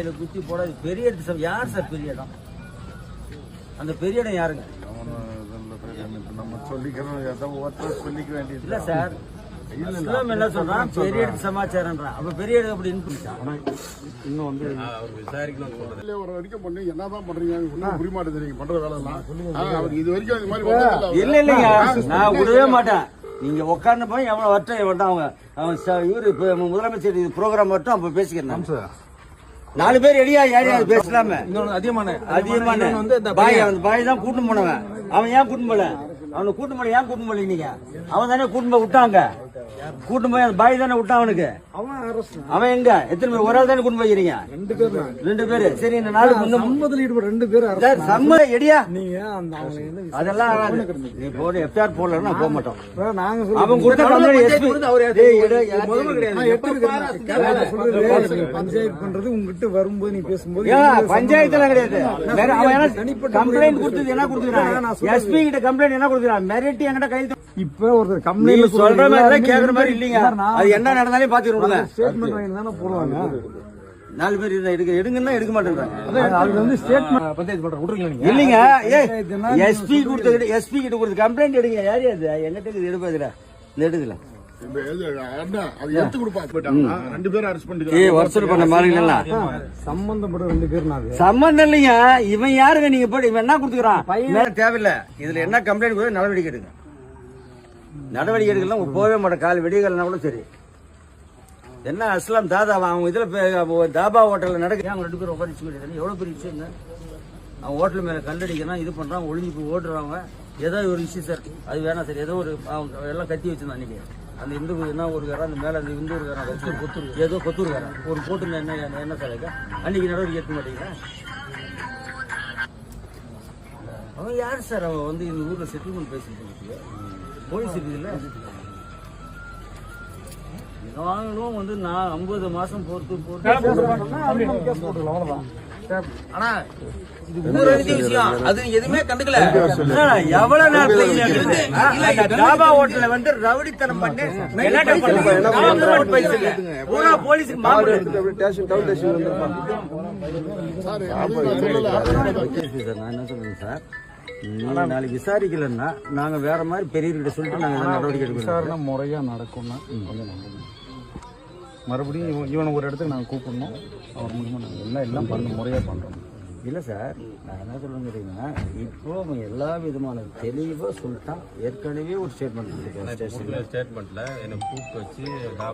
தலையில குத்தி போட பெரிய இடம். யார் சார் பெரிய இடம்? அந்த பெரிய இடம் யாருங்க? நம்ம சொல்லிக்கிறோம் சொல்லிக்க வேண்டியது இல்ல சார். இஸ்லாம் என்ன சொல்றான்? பெரிய இடத்து சமாச்சாரம்ன்றான். அப்ப பெரிய இடம் அப்படி இன்னும் வந்து விசாரிக்கணும் சொல்றது. ஒரு வரைக்கும் பண்ணி என்னதான் பண்றீங்க? ஒன்னும் புரிய மாட்டேங்குது நீங்க பண்ற வேலை எல்லாம். அவருக்கு இது வரைக்கும் இந்த மாதிரி இல்ல இல்லைங்க, நான் விடவே மாட்டேன். நீங்க உட்கார்ந்து போய் எவ்வளவு வட்டம் வேண்டாம். அவங்க இவரு முதலமைச்சர் இது ப்ரோக்ராம் மட்டும் அப்ப பேசிக்கிறேன். 4 பேர் ரெடியா யாரையாவது பேசலாமே. அதிகமான வந்து பாய் தான் கூட்டம் போனவன். அவன் ஏன் கூட்டம் போல? அவனை கூட்டம் போல ஏன் கூட்டம் போல? நீங்க அவன் தானே கூட்டம் போய் விட்டாங்க. கூட்டம் போய் அந்த பாய் தானே விட்டான். அவனுக்கு அவன் எங்க எத்தனை பேர்? ஒரு ஆள் தானே கூட்டம் போயிருக்கீங்க? 2 பேரு. சரி, இந்த நாலு சம்மதத்தில் ஈடுபட 2 பேர் சம்மத எடியா நீங்க அதெல்லாம் நீ போட எஃப்ஆர் போடல நான் போக மாட்டோம். அவன் கொடுத்த பஞ்சாயத்து பண்றது உங்ககிட்ட வரும்போது நீ பேசும்போது பஞ்சாயத்துல கிடையாது. கம்ப்ளைண்ட் கொடுத்தது என்ன கொடுத்துருக்கான்? எஸ்பி கிட்ட கம்ப்ளைண்ட் என்ன கொடுத்துருக்கான்? மிரட்டி என்கிட்ட கைது. இப்ப ஒரு கம்ப்ளைண்ட் சொல்ற மாதிரி கேக்குற மாதிரி இல்லீங்க. அது என்ன நடந்தாலும் பாத்துக்கிறோம். ஸ்டேட்மெண்ட் வாங்கி தானே போடுவாங்க. 4 பேர் எடுங்கன்னா எடுக்க மாட்டேங்கிறாங்க. அது வந்து ஸ்டேட்மெண்ட் பஞ்சாயத்து பண்ற விட்டுருக்கீங்க இல்லீங்க. எஸ்பி கிட்ட கொடுத்து கம்ப்ளைண்ட் எடுங்க. யாரு அது? எங்கிட்ட எடுப்பதுல எடுக்கல. சம்பந்தம் இல்லைங்க. இவன் யாருங்க? நீங்க போய் இவன் என்ன கொடுத்துக்கிறான்? தேவையில்ல. இதுல என்ன கம்ப்ளைண்ட் நடவடிக்கை எடுங்க. நடவடிக்கை எடுக்கலாம் போகவே மாட்டேன். கால் வெடிகள்னா கூட சரி. என்ன அஸ்லாம் தாதா அவங்க இதுல தாபா ஹோட்டல்ல நடக்க அவங்க 2 பேரும் உட்காந்து முடியாது. எவ்வளவு பெரிய விஷயம். அவன் ஹோட்டல் மேல கல்லடிக்கிறான், இது பண்றான், ஒளிஞ்சு போய் ஓடுறாங்க. ஏதோ ஒரு விஷயம் சார், அது வேணாம் சார். ஏதோ ஒரு எல்லாம் கத்தி வச்சிருந்தான் அன்னைக்கு. அந்த இந்து என்ன ஒரு வேற அந்த மேல அந்த இந்து ஒரு ஏதோ கொத்தூர் வேற ஒரு போட்டு என்ன சார் அன்னைக்கு நடவடிக்கை எடுக்க மாட்டேங்கிறேன். அவன் யார் சார்? அவன் வந்து இந்த ஊர்ல செட்டில்மெண்ட் பேசிட்டு போலீஸ் இருக்குதுல்ல. நாங்களும் வந்து நான் 50 மாசம் பொறுத்து ஆனா விஷயம் அது எதுவுமே கண்டுக்கல. எவ்வளவு நாள் தாபா ஹோட்டல்ல வந்து ரவுடித்தனம் பண்ணி போலீஸுக்கு நான் என்ன சொல்றேன் சார், நாளைக்கு விசாரிக்கலன்னா நாங்க வேற மாதிரி பெரியவர்கிட்ட சொல்லிட்டு நாங்க நடவடிக்கை எடுக்கணும். விசாரணை முறையா நடக்கும்னா மறுபடியும் இவனை ஒரு இடத்துக்கு நாங்கள் கூப்பிடணும். அவர் மூலமா நாங்கள் எல்லாம் பண்ண முறையாக பண்ணுறோம். இல்லை சார், நான் என்ன சொல்லுங்க கேட்டீங்கன்னா, இப்போ அவங்க எல்லா விதமான தெளிவாக சொல்லிட்டான். ஏற்கனவே ஒரு ஸ்டேட்மெண்ட் ஸ்டேட்மெண்ட்ல என்னை கூப்பிட்டு வச்சு